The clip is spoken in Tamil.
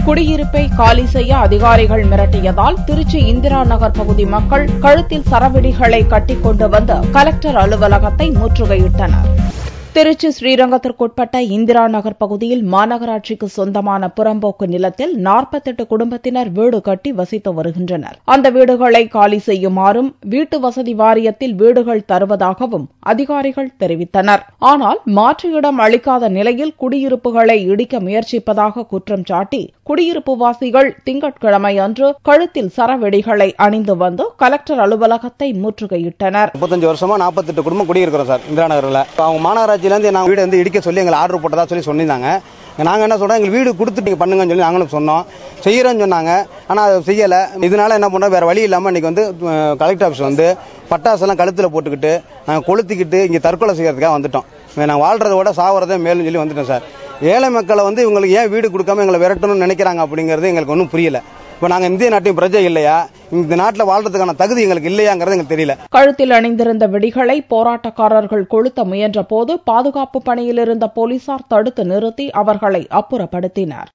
குடியிருப்பை காலி செய்ய அதிகாரிகள் மிரட்டியதால் திருச்சி இந்திரா நகர் பகுதி மக்கள் கழுத்தில் சரவெடிகளை கட்டிக் கொண்டு வந்து கலெக்டர் அலுவலகத்தை முற்றுகையிட்டனர். திருச்சி ஸ்ரீரங்கத்திற்குட்பட்ட இந்திரா நகர் பகுதியில் மாநகராட்சிக்கு சொந்தமான புறம்போக்கு நிலத்தில் 48 குடும்பத்தினர் வீடு கட்டி வசித்து வருகின்றனர். அந்த வீடுகளை காலி செய்யுமாறும் வீட்டு வசதி வாரியத்தில் வீடுகள் தருவதாகவும் அதிகாரிகள் தெரிவித்தனர். ஆனால் மாற்று இடம் அளிக்காத நிலையில் குடியிருப்புகளை இடிக்க முயற்சிப்பதாக குற்றம் சாட்டி குடியிருப்பு வாசிகள் திங்கட்கிழமை அன்று கழுத்தில் சரவெடிகளை அணிந்து வந்து கலெக்டர் அலுவலகத்தை முற்றுகையிட்டனர். 35 வருஷமா 48 குடும்பம் குடியிருக்கிறோம் சார் இந்திரா நகர்ல. அவங்க மாநகராட்சி நாங்க வீடு வந்து இடிக்க சொல்லி எங்களை ஆர்டர் போட்டதா சொல்லி சொன்னாங்க. நாங்க என்ன சொல்றோம், எங்களுக்கு வீடு கொடுத்துட்டு நீங்க பண்ணுங்கன்னு சொல்லி நாங்களும் சொன்னோம். செய்யறேன்னு சொன்னாங்க. ஆனா அதை செய்யல. இதனால என்ன பண்றோம், வேற வழி இல்லாம இன்னைக்கு வந்து கலெக்டர் ஆபீஸ் வந்து பட்டாசெல்லாம் கழுத்துல போட்டுக்கிட்டு நாங்க கொளுத்திக்கிட்டு இங்க தற்கொலை செய்யறதுக்காக வந்துட்டோம். நாங்க வாழ்றதை விட சாவறதே மேலும் சொல்லி வந்துட்டோம் சார். ஏழை மக்களை வந்து இவங்களுக்கு ஏன் வீடு கொடுக்காம எங்களை விரட்டணும்னு நினைக்கிறாங்க அப்படிங்கிறது எங்களுக்கு ஒன்றும் புரியல. இப்ப நாங்க இந்திய நாட்டின் பிரஜை இல்லையா, இந்த நாட்டில் வாழ்றதுக்கான தகுதி எங்களுக்கு இல்லையாங்கிறது எங்களுக்கு தெரியல. கழுத்தில் அணிந்திருந்த வெடிகளை போராட்டக்காரர்கள் கொளுத்த முயன்ற போது பாதுகாப்பு பணியில் இருந்த போலீசார் தடுத்து நிறுத்தி அவர்களை அப்புறப்படுத்தினர்.